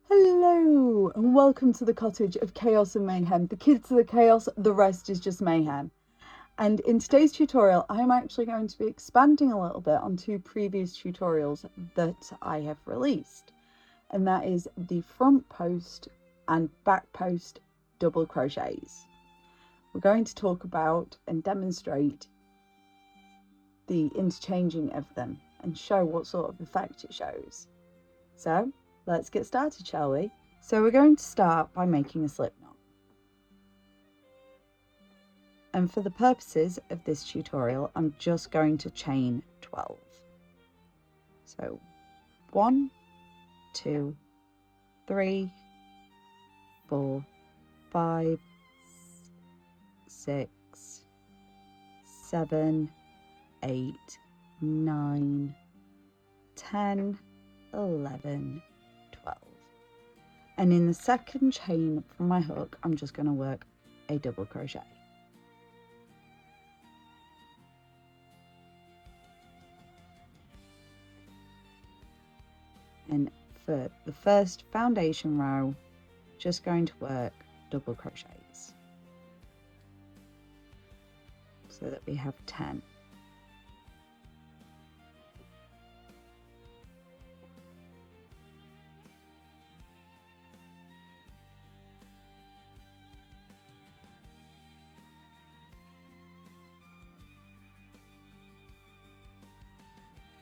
Hello and welcome to the cottage of chaos and mayhem. The kids are the chaos, the rest is just mayhem. And in today's tutorial, I'm actually going to be expanding a little bit on two previous tutorials that I have released. And that is the front post and back post double crochets. We're going to talk about and demonstrate the interchanging of them and show what sort of effect it shows. So let's get started, shall we? So we're going to start by making a slip knot. And for the purposes of this tutorial, I'm just going to chain 12. So 1, 2, 3, 4, 5, 6, 7, 8, 9, 10, 11, 12. And in the second chain from my hook, I'm just going to work a double crochet. And for the first foundation row, just going to work double crochets so that we have 10.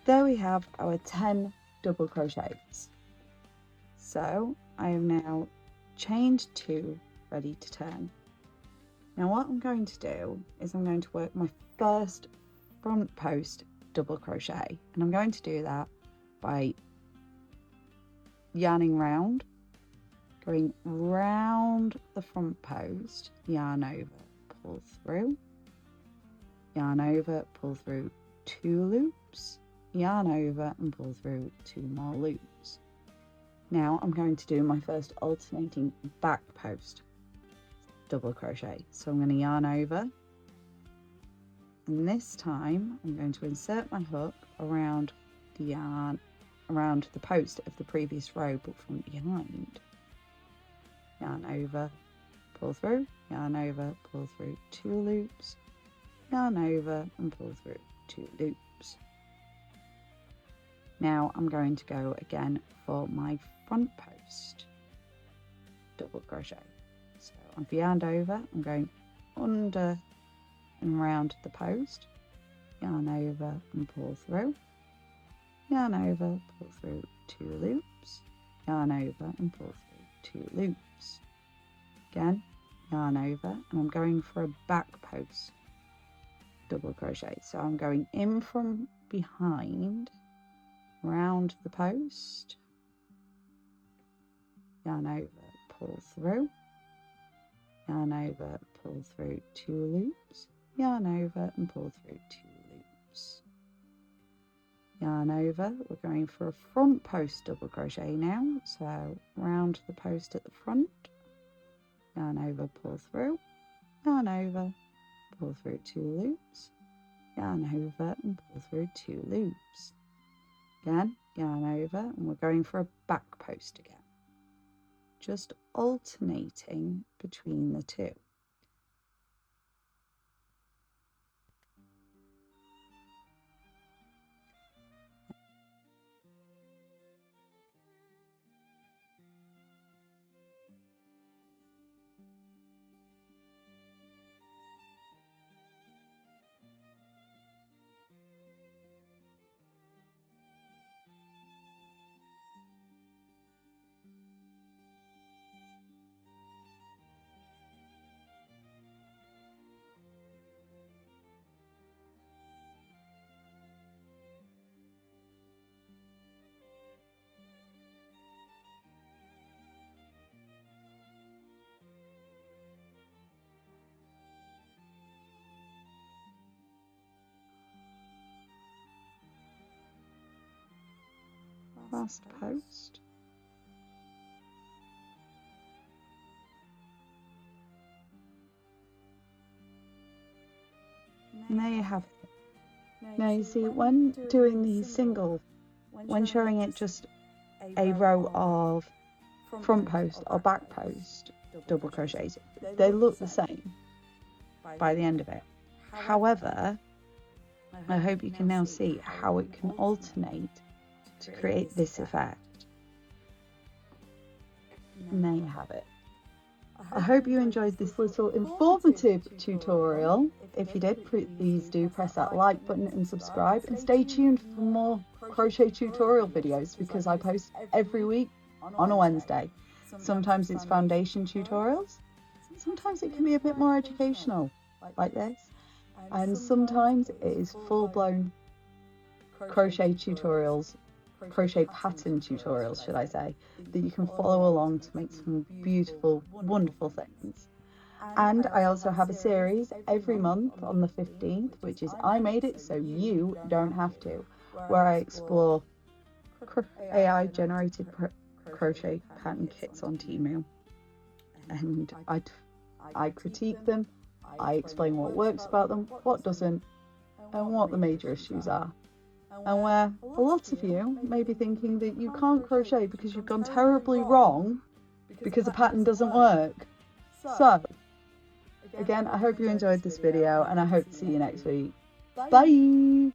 There we have our 10 double crochets. So I have now chained 2, ready to turn. Now what I'm going to do is I'm going to work my first front post double crochet, and I'm going to do that by yarning round, going round the front post, yarn over, pull through, yarn over, pull through 2 loops, yarn over and pull through 2 more loops. Now I'm going to do my first alternating back post double crochet. So I'm going to yarn over, and this time I'm going to insert my hook around the yarn, around the post of the previous row but from behind. Yarn over, pull through, yarn over, pull through 2 loops, yarn over and pull through 2 loops. Now I'm going to go again for my front post double crochet. So I've yarned over, I'm going under and round the post, yarn over and pull through, yarn over, pull through 2 loops, yarn over and pull through 2 loops. Again, yarn over, and I'm going for a back post double crochet. So I'm going in from behind, round the post, yarn over, pull through, yarn over, pull through 2 loops, yarn over and pull through 2 loops, yarn over. We're going for a front post double crochet now, so round the post at the front, yarn over, pull through, yarn over, pull through 2 loops, yarn over and pull through 2 loops. Again, yarn over, and we're going for a back post again, just alternating between the two. Last post. And there you have it. Now you see, when doing the single, when showing it just a row of front post or back post double crochets, they look the same by the end of it. However, I hope you can now see how it can alternate to create this effect. And there you have it. I hope you enjoyed this little informative tutorial. If you did, please do press that like button and subscribe, and stay tuned for more crochet tutorial videos, because I post every week on a Wednesday. Sometimes it's foundation tutorials, sometimes it can be a bit more educational like this, and sometimes it is full-blown crochet tutorials, crochet pattern tutorials should I say, that you can follow along to make some beautiful, wonderful things. And I also have a series every month on the 15th, which is I Made It So You Don't Have To, where I explore AI generated crochet pattern kits on Temu, and I critique them, I explain what works about them, what doesn't, and what the major issues are. And where a lot of you may be thinking that you can't crochet because you've gone terribly wrong because the pattern doesn't work. So, again, I hope you enjoyed this video, and I hope to see you next week. Bye!